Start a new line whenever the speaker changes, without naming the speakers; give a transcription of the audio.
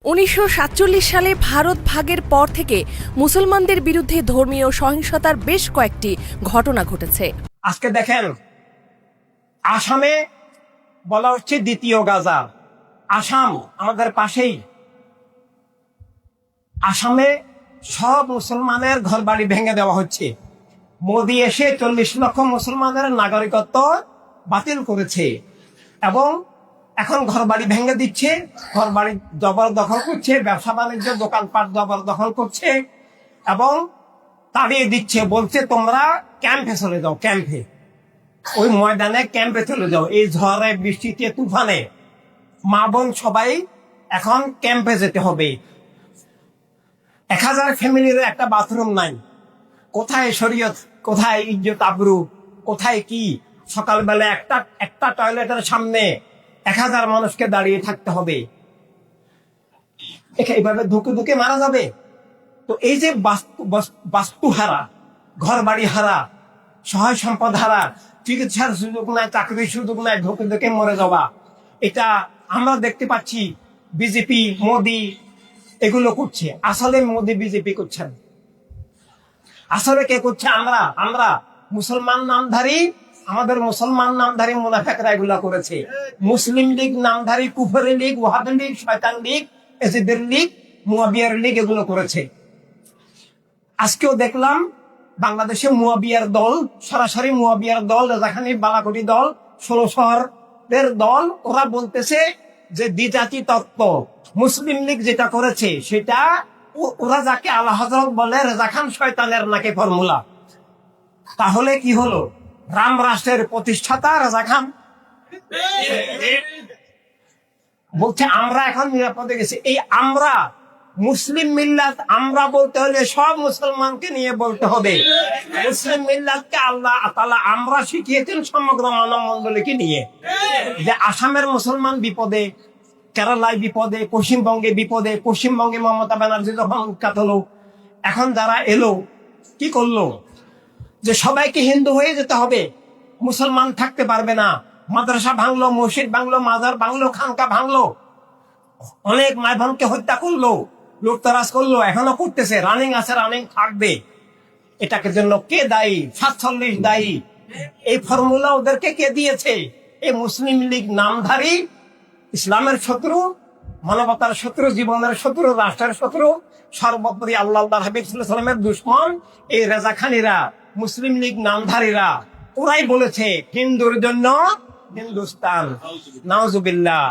1947 সালে ভারত ভাগের পর থেকে মুসলমানদের বিরুদ্ধে ধর্মীয় সহিংসতার বেশ কয়েকটি ঘটনা ঘটেছে।
আজকে দেখেন, আসামে বলা হচ্ছে দ্বিতীয় গাজা। আসাম আমাদের পাশেই। আসামে সব মুসলমানের ঘর বাড়ি ভেঙে দেওয়া হচ্ছে। মোদি এসে 40 লক্ষ মুসলমানের নাগরিকত্ব বাতিল করেছে এবং এখন ঘর বাড়ি ভেঙে দিচ্ছে, ঘর বাড়ি জবরদখল করছে, ব্যবসা বাণিজ্য দোকানপাট জবরদখল করছে এবং তাড়িয়ে দিচ্ছে। বলছে তোমরা ক্যাম্পে চলে যাও, ক্যাম্পে, ওই ময়দানে ক্যাম্পে চলে যাও। এই ঝড়ে বৃষ্টিতে তুফানে মা বোন সবাই এখন ক্যাম্পে যেতে হবে। 1000 ফ্যামিলির একটা বাথরুম নাই। কোথায় শরীয়ত, কোথায় ইজ্জত আবরু, কোথায় কি? সকালবেলা একটা টয়লেটের সামনে 1000 মানুষকে দাঁড়িয়ে থাকতে হবে। এইভাবে ধুকে ধুকে মারা যাবে। তো এই যে বাস্তু হারা, ঘর বাড়ি হারা, সহায় সম্পদ হারা, চিকিৎসার সুযোগ নাই, চাকরির সুযোগ নাই, ধুকে ধুকে মরে যাওয়া, এটা আমরা দেখতে পাচ্ছি বিজেপি, মোদি এগুলো করছে। আসলে মোদি বিজেপি করছেন, আসলে কে করছে? আমরা মুসলমান নামধারী, আমাদের মুসলমান নামধারী মুনাফিকরা এগুলা করেছে। মুসলিম লীগ নামধারী কুফরি লীগ, ওয়াহাবি লীগ, শয়তান লীগ, এজিদের লীগ, মুয়াবিয়ার লীগ এগুলো করেছে। আজকেও দেখলাম বাংলাদেশে মুয়াবিয়ার দল, সরাসরি মুয়াবিয়ার দল, রেজাখানির বালাকোটি দল, 16 শহরের দল, ওরা বলতেছে যে দ্বিজাতি তত্ত্ব। মুসলিম লীগ যেটা করেছে সেটা ওরা যাকে আলা হযরত বলে, রেজা খান শয়তানের নাকি ফর্মুলা। তাহলে কি হলো? রাম রাষ্ট্রের প্রতিষ্ঠাতা রেজা খান বলছে আমরা এখন নিরাপদে গেছি। এই আমরা মুসলিম মিল্লাত, আমরা বলতে হলে সব মুসলমানকে নিয়ে বলতে হবে। মুসলিম মিল্লাতকে আল্লাহ তাআলা আমরা শিখিয়েছেন সমগ্র মানব মণ্ডলীকে নিয়ে। যে আসামের মুসলমান বিপদে, কেরালায় বিপদে, পশ্চিমবঙ্গে বিপদে, পশ্চিমবঙ্গে মমতা ব্যানার্জি যখন উৎখাত হলো, এখন যারা এলো কি করলো? যে সবাইকে হিন্দু হয়ে যেতে হবে, মুসলমান থাকতে পারবে না। মাদ্রাসা ভাঙলো, মসজিদ ভাঙলো, মাজার ভাঙলো, খানকা ভাঙলো, অনেক মায় বোনকে হত্যা করলো, লুটতরাজ করলো, এখনো করতেছে, রানিং আছে, রানিং থাকবে। এটাকে জন্য কে দায়ী? 47 দায়ী। এই ফর্মুলা ওদেরকে কে দিয়েছে? এই মুসলিম লীগ নামধারী, ইসলামের শত্রু, মানবতার শত্রু, জীবনের শত্রু, রাষ্ট্রের শত্রু, সর্বোপরি আল্লাহ হাবিব সাল্লাল্লাহু আলাইহি ওয়াসাল্লামের দুশমন এই রেজাখানিরা, মুসলিম লীগ নামধারীরা, ওরাই বলেছে হিন্দুর জন্য হিন্দুস্তান। নাউজুবিল্লাহ।